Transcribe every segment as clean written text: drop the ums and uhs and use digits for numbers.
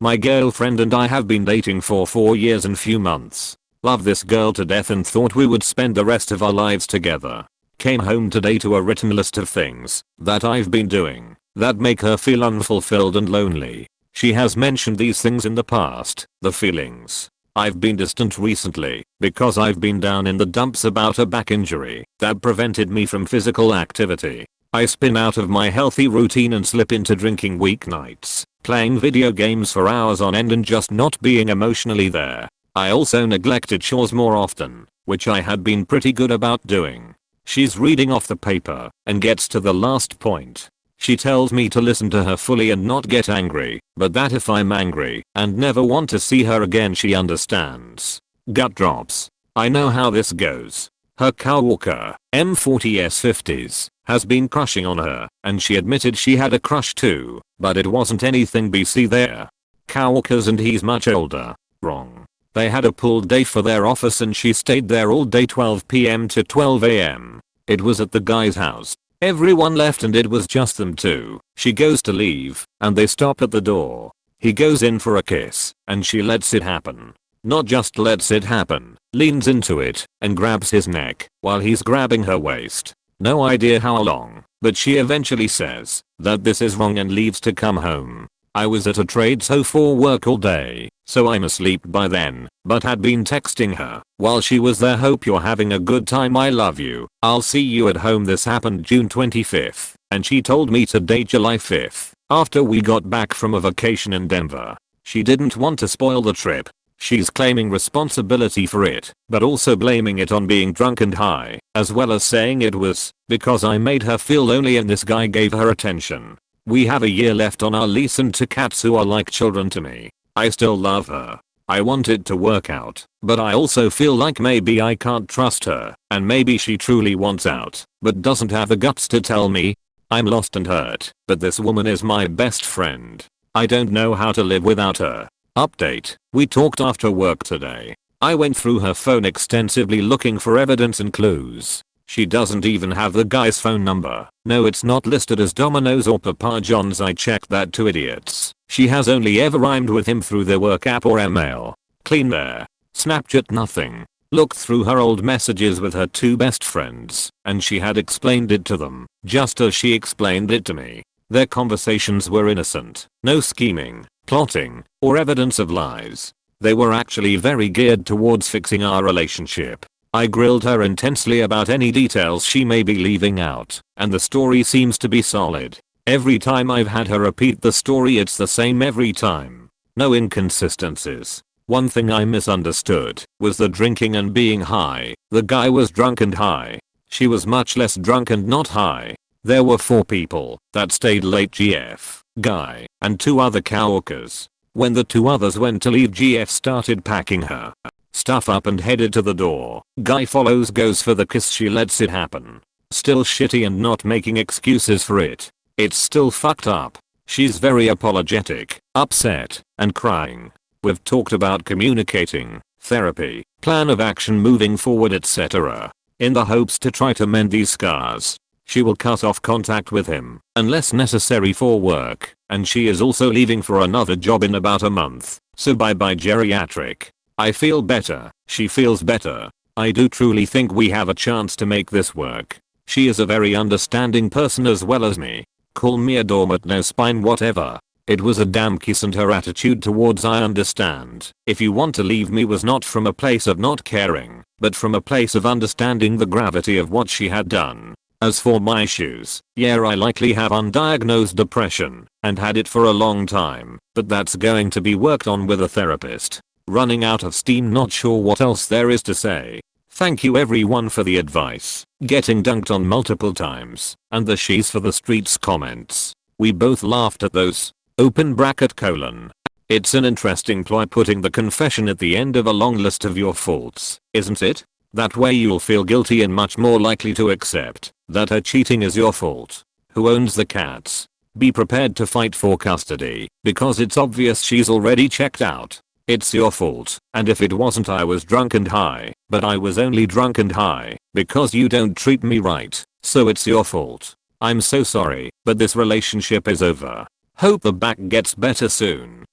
My girlfriend and I have been dating for 4 years and few months. Love this girl to death and thought we would spend the rest of our lives together. Came home today to a written list of things that I've been doing that make her feel unfulfilled and lonely. She has mentioned these things in the past, the feelings. I've been distant recently because I've been down in the dumps about a back injury that prevented me from physical activity. I spin out of my healthy routine and slip into drinking weeknights, playing video games for hours on end and just not being emotionally there. I also neglected chores more often, which I had been pretty good about doing. She's reading off the paper and gets to the last point. She tells me to listen to her fully and not get angry, but that if I'm angry and never want to see her again she understands. Gut drops. I know how this goes. Her coworker, M40s, has been crushing on her, and she admitted she had a crush too, but it wasn't anything BC there. Coworkers and he's much older. Wrong. They had a pool day for their office and she stayed there all day 12 PM to 12 AM. It was at the guy's house. Everyone left and it was just them two. She goes to leave, and they stop at the door. He goes in for a kiss, and she lets it happen. Not just lets it happen, leans into it, and grabs his neck, while he's grabbing her waist. No idea how long, but she eventually says that this is wrong and leaves to come home. I was at a trade show for work all day, so I'm asleep by then, but had been texting her while she was there. Hope you're having a good time, I love you, I'll see you at home. This happened June 25th, and she told me today July 5th, after we got back from a vacation in Denver. She didn't want to spoil the trip. She's claiming responsibility for it, but also blaming it on being drunk and high, as well as saying it was because I made her feel lonely and this guy gave her attention. We have a year left on our lease and 2 cats who are like children to me. I still love her. I want it to work out, but I also feel like maybe I can't trust her, and maybe she truly wants out, but doesn't have the guts to tell me. I'm lost and hurt, but this woman is my best friend. I don't know how to live without her. Update. We talked after work today. I went through her phone extensively looking for evidence and clues. She doesn't even have the guy's phone number. No, it's not listed as Domino's or Papa John's. I checked that too, idiots. She has only ever rhymed with him through their work app or email. Clean there. Snapchat nothing. Looked through her old messages with her 2 best friends, and she had explained it to them, just as she explained it to me. Their conversations were innocent. No scheming, plotting, or evidence of lies. They were actually very geared towards fixing our relationship. I grilled her intensely about any details she may be leaving out, and the story seems to be solid. Every time I've had her repeat the story it's the same every time. No inconsistencies. One thing I misunderstood was the drinking and being high. The guy was drunk and high. She was much less drunk and not high. There were 4 people that stayed late: GF, guy, and 2 other coworkers. When the 2 others went to leave, GF started packing her stuff up and headed to the door. Guy follows, goes for the kiss, she lets it happen. Still shitty and not making excuses for it. It's still fucked up. She's very apologetic, upset, and crying. We've talked about communicating, therapy, plan of action moving forward, etc. in the hopes to try to mend these scars. She will cut off contact with him unless necessary for work, and she is also leaving for another job in about a month, so bye bye geriatric. I feel better. She feels better. I do truly think we have a chance to make this work. She is a very understanding person as well as me. Call me a doormat, no spine, whatever. It was a damn kiss, and her attitude towards I understand if you want to leave me was not from a place of not caring, but from a place of understanding the gravity of what she had done. As for my issues, yeah, I likely have undiagnosed depression and had it for a long time, but that's going to be worked on with a therapist. Running out of steam, not sure what else there is to say. Thank you everyone for the advice, getting dunked on multiple times, and the she's for the streets comments. We both laughed at those. Open bracket colon. It's an interesting ploy putting the confession at the end of a long list of your faults, isn't it? That way you'll feel guilty and much more likely to accept that her cheating is your fault. Who owns the cats? Be prepared to fight for custody, because it's obvious she's already checked out. It's your fault, and if it wasn't, I was drunk and high, but I was only drunk and high because you don't treat me right, so it's your fault. I'm so sorry, but this relationship is over. Hope the back gets better soon.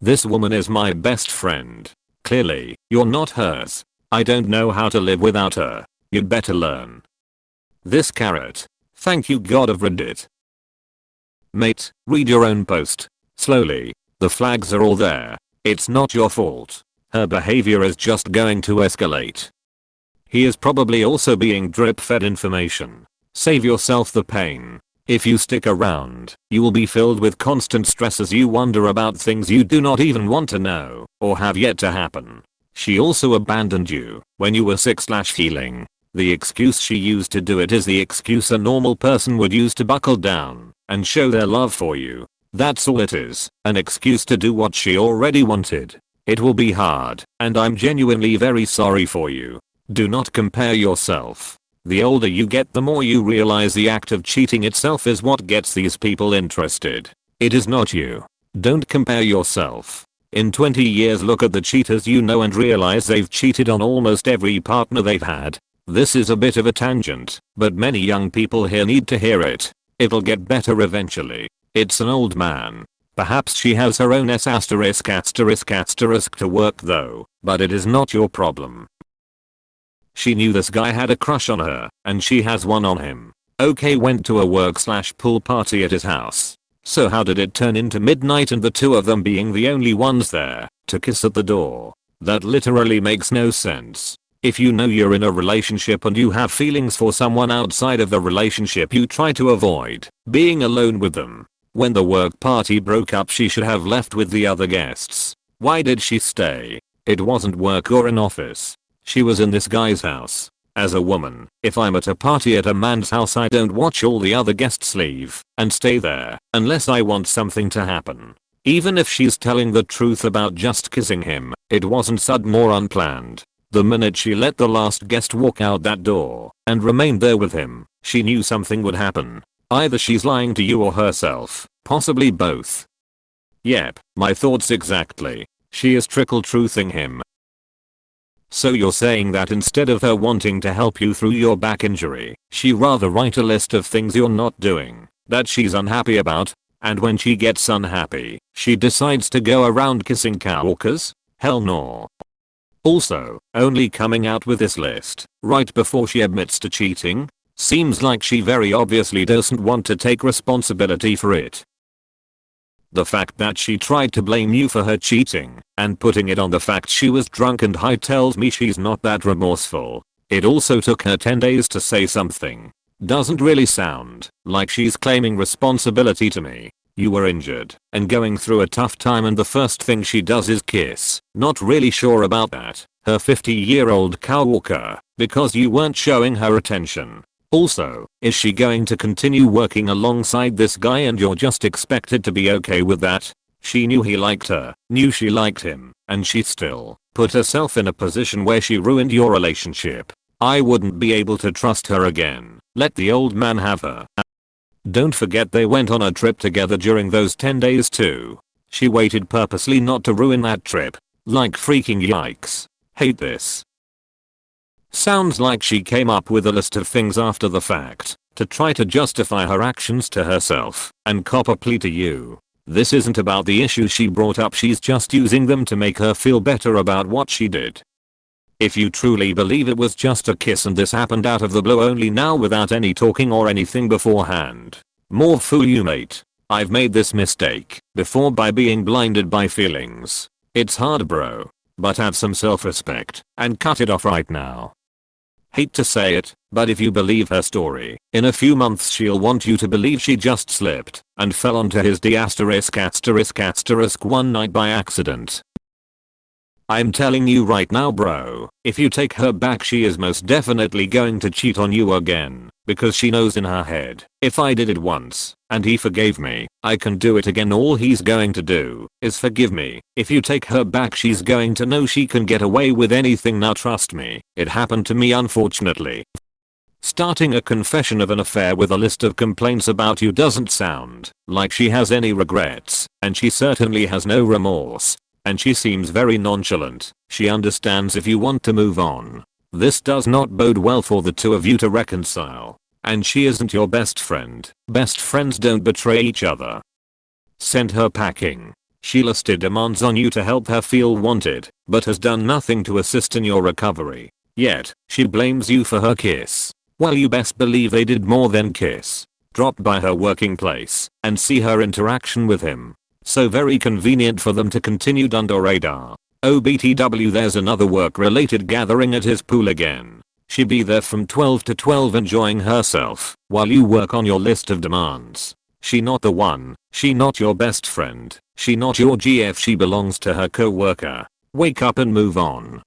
This woman is my best friend. Clearly, you're not hers. I don't know how to live without her. You'd better learn. This carrot. Thank you God of Reddit. Mate, read your own post. Slowly. The flags are all there. It's not your fault. Her behavior is just going to escalate. He is probably also being drip fed information. Save yourself the pain. If you stick around, you will be filled with constant stress as you wonder about things you do not even want to know or have yet to happen. She also abandoned you when you were sick/healing. The excuse she used to do it is the excuse a normal person would use to buckle down and show their love for you. That's all it is, an excuse to do what she already wanted. It will be hard, and I'm genuinely very sorry for you. Do not compare yourself. The older you get, the more you realize the act of cheating itself is what gets these people interested. It is not you. Don't compare yourself. In 20 years look at the cheaters you know and realize they've cheated on almost every partner they've had. This is a bit of a tangent, but many young people here need to hear it. It'll get better eventually. It's an old man. Perhaps she has her own **** to work though, but it is not your problem. She knew this guy had a crush on her, and she has one on him. Okay, went to a work/pool party at his house. So how did it turn into midnight and the two of them being the only ones there to kiss at the door? That literally makes no sense. If you know you're in a relationship and you have feelings for someone outside of the relationship, you try to avoid being alone with them. When the work party broke up, she should have left with the other guests. Why did she stay? It wasn't work or an office. She was in this guy's house. As a woman, if I'm at a party at a man's house, I don't watch all the other guests leave and stay there unless I want something to happen. Even if she's telling the truth about just kissing him, it wasn't sudden or unplanned. The minute she let the last guest walk out that door and remained there with him, she knew something would happen. Either she's lying to you or herself, possibly both. Yep, my thoughts exactly. She is trickle-truthing him. So you're saying that instead of her wanting to help you through your back injury, she rather write a list of things you're not doing, that she's unhappy about, and when she gets unhappy, she decides to go around kissing coworkers? Hell no. Also, only coming out with this list right before she admits to cheating? Seems like she very obviously doesn't want to take responsibility for it. The fact that she tried to blame you for her cheating and putting it on the fact she was drunk and high tells me she's not that remorseful. It also took her 10 days to say something. Doesn't really sound like she's claiming responsibility to me. You were injured and going through a tough time and the first thing she does is kiss. Not really sure about that. Her 50-year-old coworker, because you weren't showing her attention. Also, is she going to continue working alongside this guy and you're just expected to be okay with that? She knew he liked her, knew she liked him, and she still put herself in a position where she ruined your relationship. I wouldn't be able to trust her again. Let the old man have her. Don't forget they went on a trip together during those 10 days too. She waited purposely not to ruin that trip. Like freaking yikes. Hate this. Sounds like she came up with a list of things after the fact to try to justify her actions to herself and cop a plea to you. This isn't about the issues she brought up, she's just using them to make her feel better about what she did. If you truly believe it was just a kiss and this happened out of the blue only now without any talking or anything beforehand, more fool you mate. I've made this mistake before by being blinded by feelings. It's hard bro, but have some self-respect and cut it off right now. Hate to say it, but if you believe her story, in a few months she'll want you to believe she just slipped and fell onto his one night by accident. I'm telling you right now bro, if you take her back she is most definitely going to cheat on you again, because she knows in her head, if I did it once, and he forgave me, I can do it again. All he's going to do is forgive me. If you take her back she's going to know she can get away with anything. Now trust me, it happened to me unfortunately. Starting a confession of an affair with a list of complaints about you doesn't sound like she has any regrets, and she certainly has no remorse. And she seems very nonchalant. She understands if you want to move on. This does not bode well for the two of you to reconcile. And she isn't your best friend. Best friends don't betray each other. Send her packing. She listed demands on you to help her feel wanted, but has done nothing to assist in your recovery. Yet, she blames you for her kiss. Well, you best believe they did more than kiss. Drop by her working place and see her interaction with him. So very convenient for them to continue under radar. OBTW, there's another work-related gathering at his pool again. She be there from 12 to 12 enjoying herself while you work on your list of demands. She not the one, she not your best friend, she not your GF, she belongs to her coworker. Wake up and move on.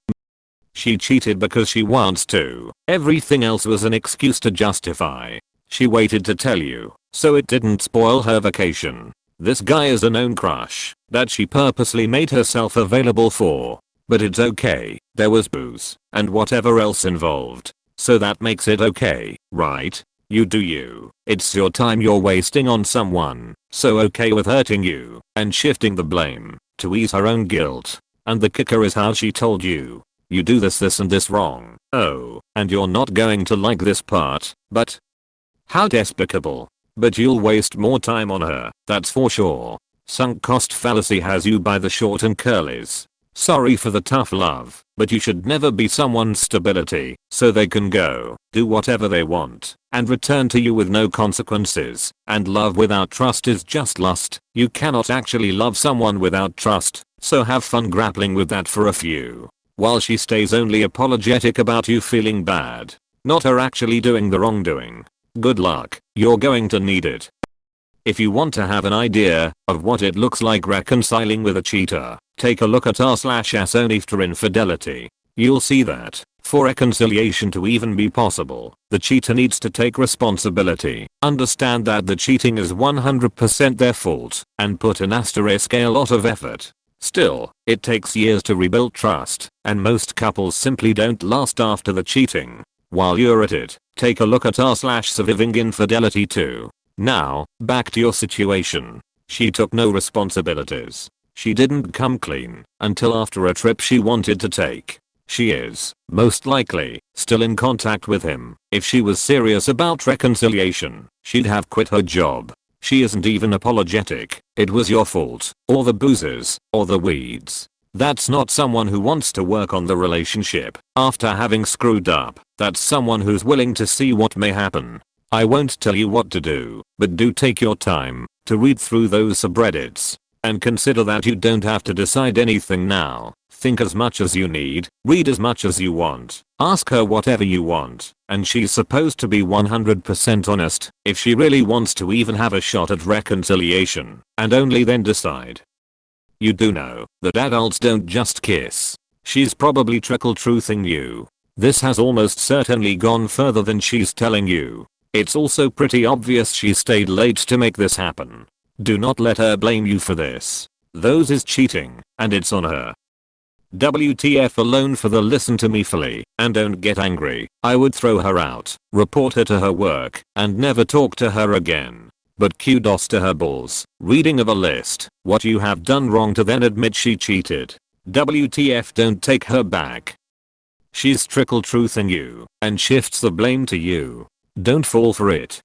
She cheated because she wants to. Everything else was an excuse to justify. She waited to tell you, so it didn't spoil her vacation. This guy is a known crush that she purposely made herself available for. But it's okay, there was booze and whatever else involved. So that makes it okay, right? You do you. It's your time you're wasting on someone, so okay with hurting you and shifting the blame to ease her own guilt. And the kicker is how she told you. You do this and this wrong. Oh, and you're not going to like this part, but how despicable. But you'll waste more time on her, that's for sure. Sunk cost fallacy has you by the short and curlies. Sorry for the tough love, but you should never be someone's stability, so they can go, do whatever they want, and return to you with no consequences. And love without trust is just lust. You cannot actually love someone without trust, so have fun grappling with that for a few. While she stays only apologetic about you feeling bad, not her actually doing the wrongdoing. Good luck, you're going to need it. If you want to have an idea of what it looks like reconciling with a cheater, take a look at r/s only for infidelity. You'll see that, for reconciliation to even be possible, the cheater needs to take responsibility, understand that the cheating is 100% their fault, and put an asterisk a lot of effort. Still, it takes years to rebuild trust, and most couples simply don't last after the cheating. While you're at it, take a look at r/surviving infidelity too. Now, back to your situation. She took no responsibilities. She didn't come clean until after a trip she wanted to take. She is, most likely, still in contact with him. If she was serious about reconciliation, she'd have quit her job. She isn't even apologetic. It was your fault, or the boozers, or the weeds. That's not someone who wants to work on the relationship after having screwed up. That's someone who's willing to see what may happen. I won't tell you what to do, but do take your time to read through those subreddits and consider that you don't have to decide anything now. Think as much as you need, read as much as you want, ask her whatever you want, and she's supposed to be 100% honest if she really wants to even have a shot at reconciliation, and only then decide. You do know that adults don't just kiss. She's probably trickle-truthing you. This has almost certainly gone further than she's telling you. It's also pretty obvious she stayed late to make this happen. Do not let her blame you for this. Those is cheating, and it's on her. WTF alone for the listen to me fully, and don't get angry. I would throw her out, report her to her work, and never talk to her again. But kudos to her balls, reading of a list, what you have done wrong to then admit she cheated. WTF, don't take her back. She's trickle-truthing you, and shifts the blame to you. Don't fall for it.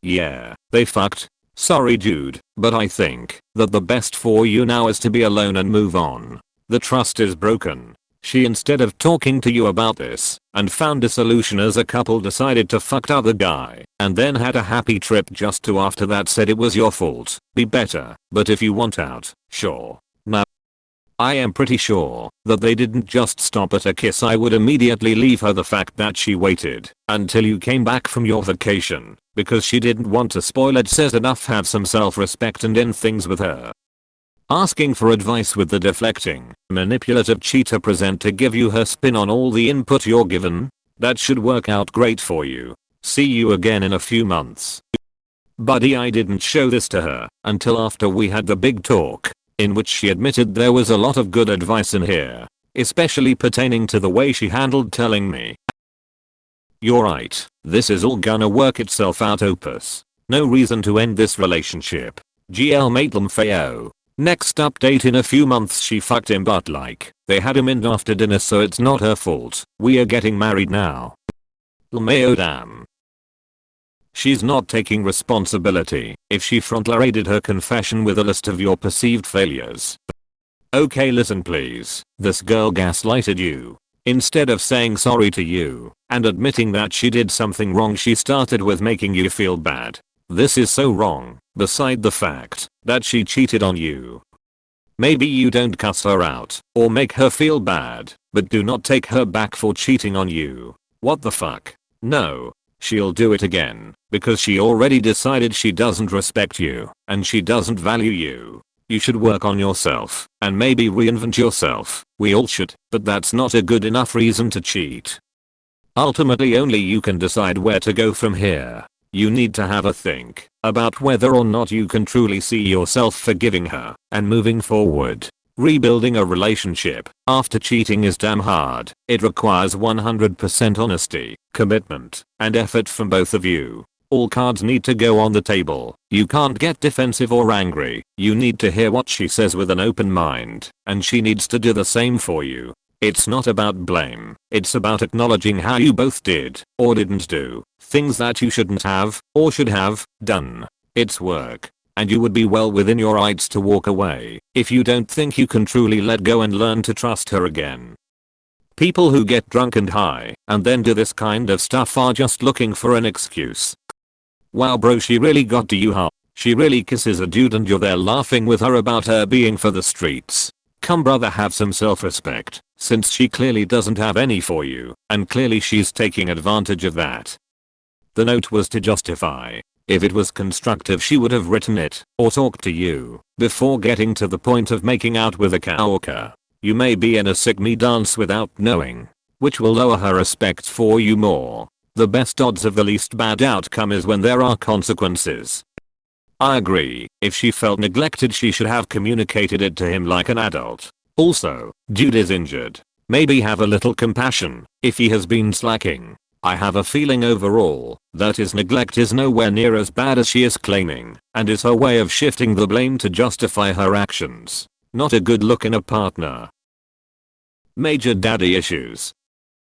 Yeah, they fucked. Sorry dude, but I think that the best for you now is to be alone and move on. The trust is broken. She, instead of talking to you about this and found a solution as a couple, decided to fuck other guy and then had a happy trip just to after that said it was your fault. Be better, but if you want out, sure. Now, I am pretty sure that they didn't just stop at a kiss. I would immediately leave her. The fact that she waited until you came back from your vacation because she didn't want to spoil it says enough. Have some self-respect and end things with her. Asking for advice with the deflecting, manipulative cheater present to give you her spin on all the input you're given? That should work out great for you. See you again in a few months. Buddy, I didn't show this to her until after we had the big talk, in which she admitted there was a lot of good advice in here, especially pertaining to the way she handled telling me. You're right, this is all gonna work itself out. Opus. No reason to end this relationship. GL made them fail. Next update, in a few months she fucked him, but like, they had him in after dinner, so it's not her fault. We are getting married now. LMAO damn. She's not taking responsibility if she front-loaded her confession with a list of your perceived failures. Okay, listen please. This girl gaslighted you. Instead of saying sorry to you and admitting that she did something wrong, she started with making you feel bad. This is so wrong, beside the fact that she cheated on you. Maybe you don't cuss her out or make her feel bad, but do not take her back for cheating on you. What the fuck? No. She'll do it again because she already decided she doesn't respect you and she doesn't value you. You should work on yourself and maybe reinvent yourself. We all should, but that's not a good enough reason to cheat. Ultimately, only you can decide where to go from here. You need to have a think about whether or not you can truly see yourself forgiving her and moving forward. Rebuilding a relationship after cheating is damn hard. It requires 100% honesty, commitment, and effort from both of you. All cards need to go on the table. You can't get defensive or angry. You need to hear what she says with an open mind, and she needs to do the same for you. It's not about blame. It's about acknowledging how you both did or didn't do things that you shouldn't have or should have done. It's work, and you would be well within your rights to walk away if you don't think you can truly let go and learn to trust her again. People who get drunk and high and then do this kind of stuff are just looking for an excuse. Wow bro, she really got to you, huh? She really kisses a dude and you're there laughing with her about her being for the streets. Come brother, have some self-respect, since she clearly doesn't have any for you, and clearly she's taking advantage of that. The note was to justify. If it was constructive, she would have written it or talked to you before getting to the point of making out with a coworker. You may be in a sick me dance without knowing, which will lower her respect for you more. The best odds of the least bad outcome is when there are consequences. I agree, if she felt neglected she should have communicated it to him like an adult. Also, dude is injured. Maybe have a little compassion if he has been slacking. I have a feeling overall that his neglect is nowhere near as bad as she is claiming, and is her way of shifting the blame to justify her actions. Not a good look in a partner. Major daddy issues.